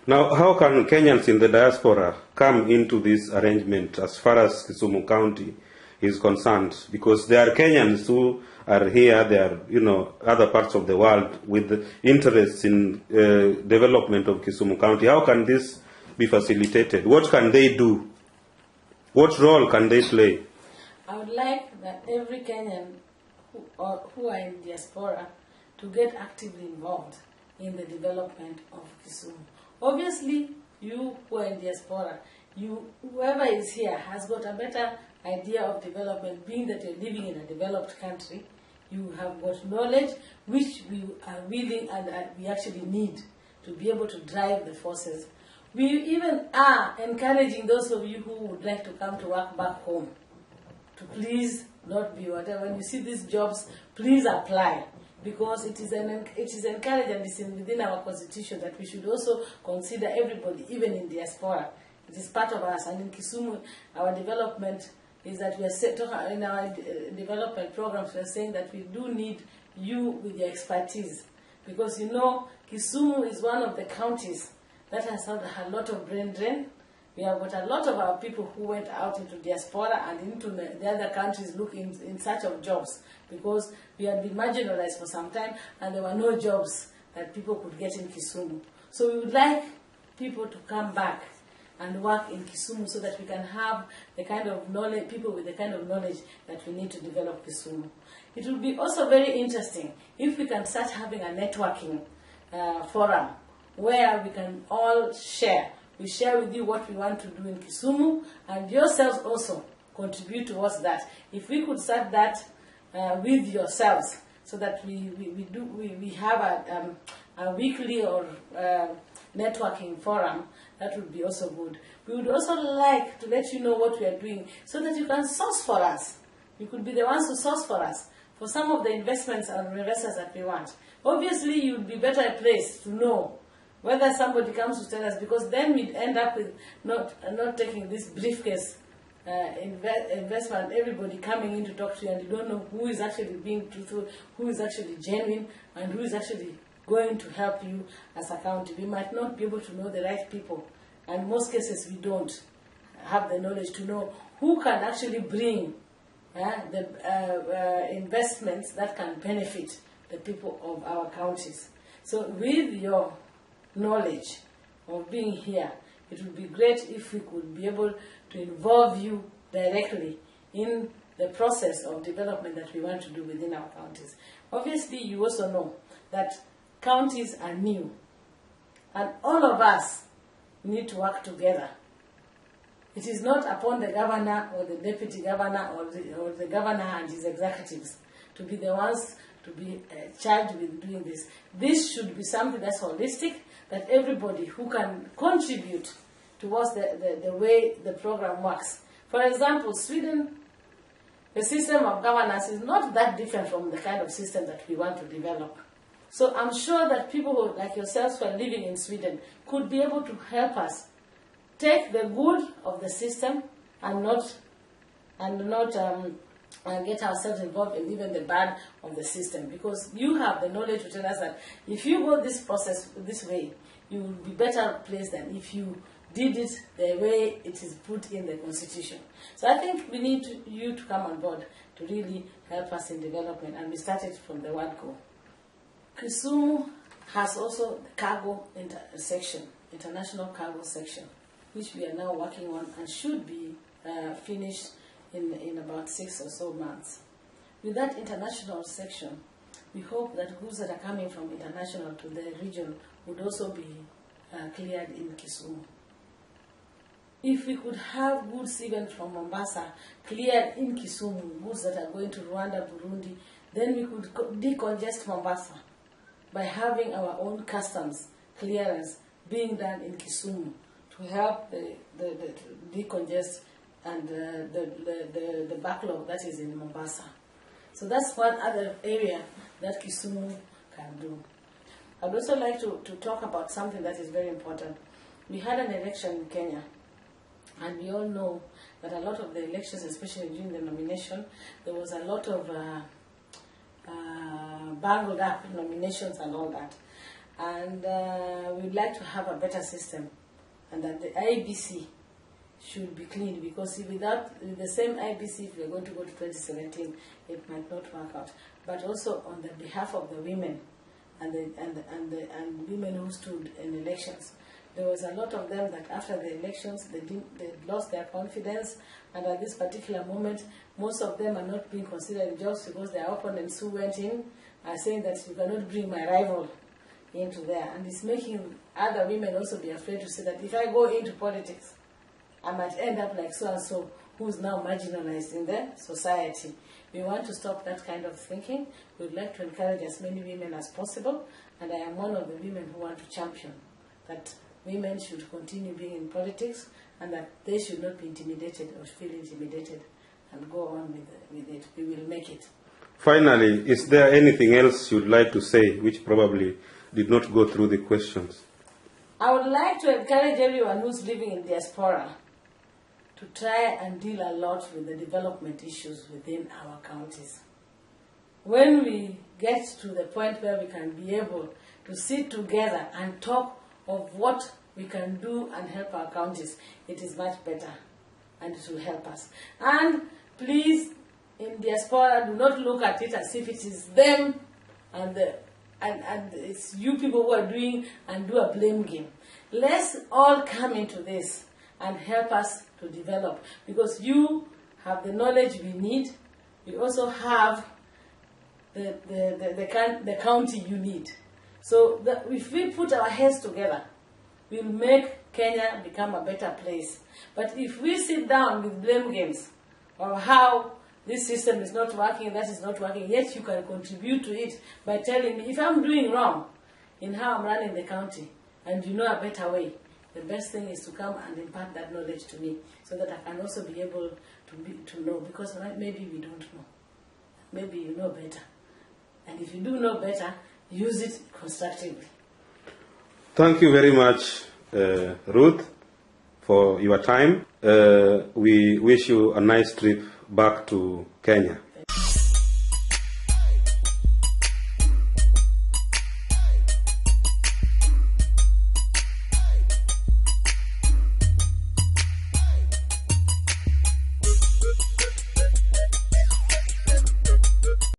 Now, how can Kenyans in the diaspora come into this arrangement as far as Kisumu County is concerned? Because there are Kenyans who are here, there are, other parts of the world with interests in development of Kisumu County. How can this be facilitated? What can they do? What role can they play? I would like that every Kenyan who are in diaspora to get actively involved in the development of Kisumu. Obviously, you who are in diaspora, whoever is here has got a better idea of development, being that you're living in a developed country. You have got knowledge which we are willing and we actually need to be able to drive the forces. We even are encouraging those of you who would like to come to work back home to please not be whatever. When you see these jobs, please apply, because it is encouraged and it's within our constitution that we should also consider everybody, even in diaspora. It is part of us. And in Kisumu, our development is that we are in our development programs, we are saying that we do need you with your expertise, because Kisumu is one of the counties that has had a lot of brain drain. We have got a lot of our people who went out into diaspora and into the other countries looking in search of jobs, because we had been marginalized for some time and there were no jobs that people could get in Kisumu. So we would like people to come back and work in Kisumu so that we can have the kind of knowledge, people with the kind of knowledge that we need to develop Kisumu. It would be also very interesting if we can start having a networking forum where we can all share. We share with you what we want to do in Kisumu, and yourselves also contribute towards that. If we could start that with yourselves, so that we have a weekly or networking forum, that would be also good. We would also like to let you know what we are doing, so that you can source for us. You could be the ones who source for us for some of the investments and investors that we want. Obviously, you would be better placed to know whether somebody comes to tell us, because then we'd end up with not taking this briefcase investment, everybody coming in to talk to you, and you don't know who is actually being truthful, who is actually genuine, and who is actually going to help you as a county. We might not be able to know the right people, and in most cases we don't have the knowledge to know who can actually bring the investments that can benefit the people of our counties. So with your knowledge of being here, it would be great if we could be able to involve you directly in the process of development that we want to do within our counties. Obviously, you also know that counties are new, and all of us need to work together. It is not upon the governor or the deputy governor or the governor and his executives to be the ones to be charged with doing this. This should be something that's holistic, that everybody who can contribute towards the way the program works. For example, Sweden, the system of governance is not that different from the kind of system that we want to develop. So I'm sure that people like yourselves who are living in Sweden could be able to help us take the good of the system and not get ourselves involved in even the bad of the system, because you have the knowledge to tell us that if you go this process this way, you will be better placed than if you did it the way it is put in the Constitution. So I think we need you to come on board to really help us in development, and we started from the word go. Kisumu has also the cargo section, international cargo section, which we are now working on and should be finished in about 6 or so months. With that international section, we hope that goods that are coming from international to the region would also be cleared in Kisumu. If we could have goods even from Mombasa cleared in Kisumu, goods that are going to Rwanda, Burundi, then we could decongest Mombasa by having our own customs clearance being done in Kisumu to help the decongest and the backlog that is in Mombasa. So that's one other area that Kisumu can do. I'd also like to talk about something that is very important. We had an election in Kenya, and we all know that a lot of the elections, especially during the nomination, there was a lot of bangled up nominations and all that. And we'd like to have a better system, and that the IBC should be cleaned, because without the same IBC, if we are going to go to 2017, it might not work out. But also on the behalf of the women and women who stood in elections, there was a lot of them that after the elections they lost their confidence, and at this particular moment, most of them are not being considered in jobs because their opponents who went in are saying that you cannot bring my rival into there, and it's making other women also be afraid to say that if I go into politics, I might end up like so-and-so, who's now marginalized in the society. We want to stop that kind of thinking. We would like to encourage as many women as possible, and I am one of the women who want to champion that women should continue being in politics, and that they should not be intimidated or feel intimidated, and go on with it. We will make it. Finally, is there anything else you'd like to say which probably did not go through the questions? I would like to encourage everyone who's living in diaspora to try and deal a lot with the development issues within our counties. When we get to the point where we can be able to sit together and talk of what we can do and help our counties, it is much better, and it will help us. And please, in diaspora, do not look at it as if it is them and it's you people who are doing and do a blame game. Let's all come into this and help us to develop, because you have the knowledge we need. We also have the county you need. So if we put our heads together, we'll make Kenya become a better place. But if we sit down with blame games of how this system is not working, that is not working, yet you can contribute to it by telling me if I'm doing wrong in how I'm running the county, and you know a better way, the best thing is to come and impart that knowledge to me, so that I can also be able to know, because maybe we don't know. Maybe you know better. And if you do know better, use it constructively. Thank you very much, Ruth, for your time. We wish you a nice trip back to Kenya.